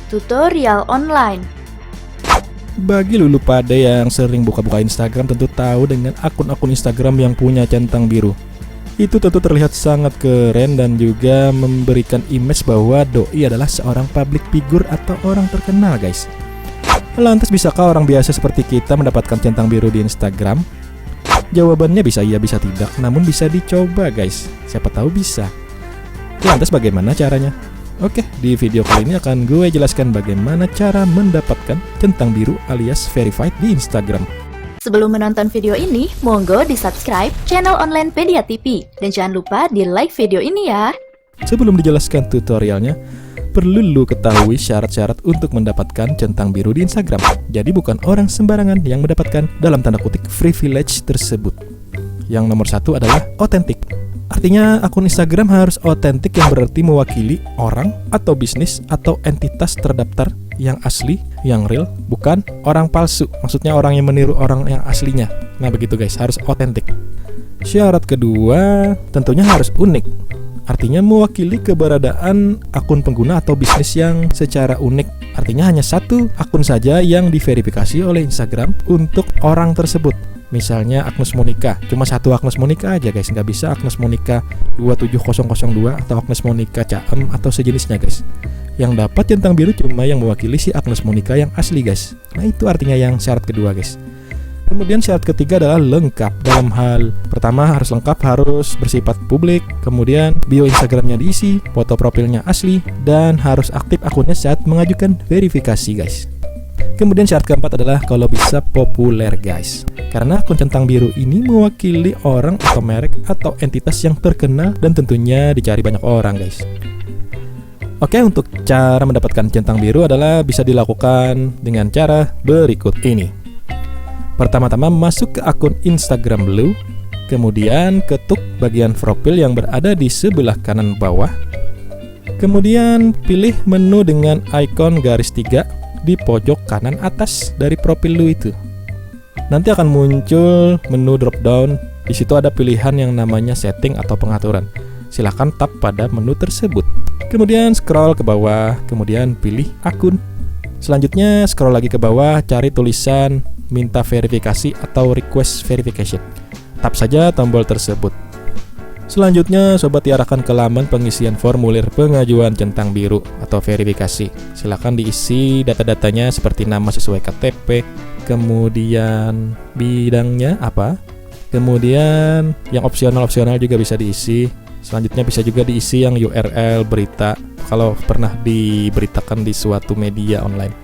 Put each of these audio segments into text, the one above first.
Tutorial online. Bagi lulu pada yang sering buka-buka Instagram tentu tahu dengan akun-akun Instagram yang punya centang biru. Itu tentu terlihat sangat keren dan juga memberikan image bahwa doi adalah seorang public figure atau orang terkenal, guys. Lantas bisakah orang biasa seperti kita mendapatkan centang biru di Instagram? Jawabannya bisa iya bisa tidak, namun bisa dicoba, guys. Siapa tahu bisa. Lantas bagaimana caranya? Oke, di video kali ini akan gue jelaskan bagaimana cara mendapatkan centang biru alias verified di Instagram. Sebelum menonton video ini, monggo di-subscribe channel online Pedia TV. Dan jangan lupa di-like video ini ya. Sebelum dijelaskan tutorialnya, perlu lu ketahui syarat-syarat untuk mendapatkan centang biru di Instagram. Jadi bukan orang sembarangan yang mendapatkan dalam tanda kutip privilege tersebut. Yang nomor satu adalah otentik. Artinya akun Instagram harus otentik, yang berarti mewakili orang atau bisnis atau entitas terdaftar yang asli, yang real, bukan orang palsu. Maksudnya orang yang meniru orang yang aslinya. Nah begitu guys, harus otentik. Syarat kedua tentunya harus unik. Artinya mewakili keberadaan akun pengguna atau bisnis yang secara unik. Artinya hanya satu akun saja yang diverifikasi oleh Instagram untuk orang tersebut. Misalnya Agnes Monica, cuma satu Agnes Monica aja guys, nggak bisa Agnes Monica 27002 atau Agnes Monica Caem atau sejenisnya guys. Yang dapat centang biru cuma yang mewakili si Agnes Monica yang asli guys. Nah itu artinya yang syarat kedua guys. Kemudian syarat ketiga adalah lengkap. Dalam hal pertama harus lengkap, harus bersifat publik. Kemudian bio Instagramnya diisi, foto profilnya asli, dan harus aktif akunnya saat mengajukan verifikasi guys. Kemudian syarat keempat adalah kalau bisa populer guys. Karena akun centang biru ini mewakili orang atau merek atau entitas yang terkenal dan tentunya dicari banyak orang guys. Oke, untuk cara mendapatkan centang biru adalah bisa dilakukan dengan cara berikut ini. Pertama-tama masuk ke akun Instagram lu, kemudian ketuk bagian profil yang berada di sebelah kanan bawah. Kemudian pilih menu dengan ikon garis 3 di pojok kanan atas dari profil lu itu. Nanti akan muncul menu drop down. Di situ ada pilihan yang namanya setting atau pengaturan. Silahkan tap pada menu tersebut. Kemudian scroll ke bawah, kemudian pilih akun. Selanjutnya scroll lagi ke bawah, cari tulisan minta verifikasi atau request verification. Tap saja tombol tersebut. Selanjutnya sobat diarahkan ke laman pengisian formulir pengajuan centang biru atau verifikasi. Silakan diisi data-datanya seperti nama sesuai KTP, kemudian bidangnya apa, kemudian yang opsional juga bisa diisi. Selanjutnya bisa juga diisi yang URL berita kalau pernah diberitakan di suatu media online.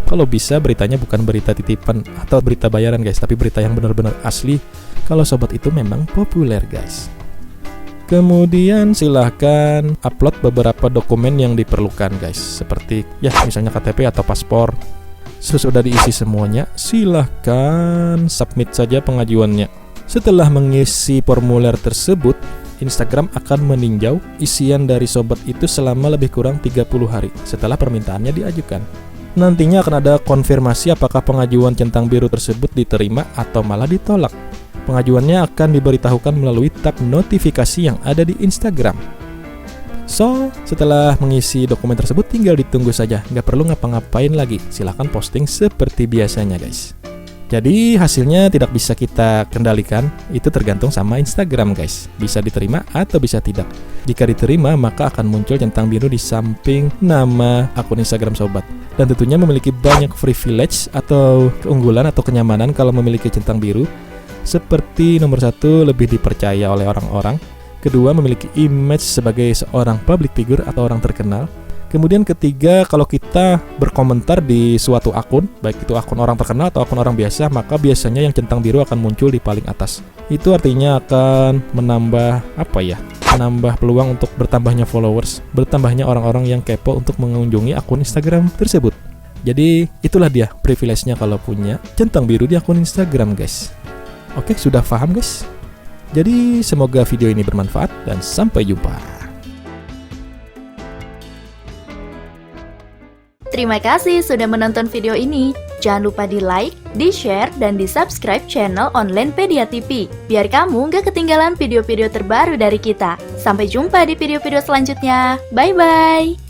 Kalau bisa beritanya bukan berita titipan atau berita bayaran guys, tapi berita yang benar-benar asli kalau sobat itu memang populer guys. Kemudian silahkan upload beberapa dokumen yang diperlukan guys, seperti ya misalnya KTP atau paspor. Sesudah diisi semuanya, silahkan submit saja pengajuannya. Setelah mengisi formulir tersebut, Instagram akan meninjau isian dari sobat itu selama lebih kurang 30 hari setelah permintaannya diajukan. Nantinya akan ada konfirmasi apakah pengajuan centang biru tersebut diterima atau malah ditolak. Pengajuannya akan diberitahukan melalui tab notifikasi yang ada di Instagram. So, setelah mengisi dokumen tersebut tinggal ditunggu saja, nggak perlu ngapa-ngapain lagi. Silahkan posting seperti biasanya guys. Jadi hasilnya tidak bisa kita kendalikan, itu tergantung sama Instagram guys. Bisa diterima atau bisa tidak. Jika diterima maka akan muncul centang biru di samping nama akun Instagram sobat. Dan tentunya memiliki banyak privilege atau keunggulan atau kenyamanan kalau memiliki centang biru. Seperti nomor satu, lebih dipercaya oleh orang-orang. Kedua, memiliki image sebagai seorang public figure atau orang terkenal. Kemudian ketiga, kalau kita berkomentar di suatu akun, baik itu akun orang terkenal atau akun orang biasa, maka biasanya yang centang biru akan muncul di paling atas. Itu artinya akan menambah menambah peluang untuk bertambahnya followers, bertambahnya orang-orang yang kepo untuk mengunjungi akun Instagram tersebut. Jadi itulah dia privilege-nya kalau punya centang biru di akun Instagram guys. Oke, sudah paham guys? Jadi semoga video ini bermanfaat dan sampai jumpa. Terima kasih sudah menonton video ini. Jangan lupa di like, di share, dan di subscribe channel online Pedia TV. Biar kamu gak ketinggalan video-video terbaru dari kita. Sampai jumpa di video-video selanjutnya. Bye-bye.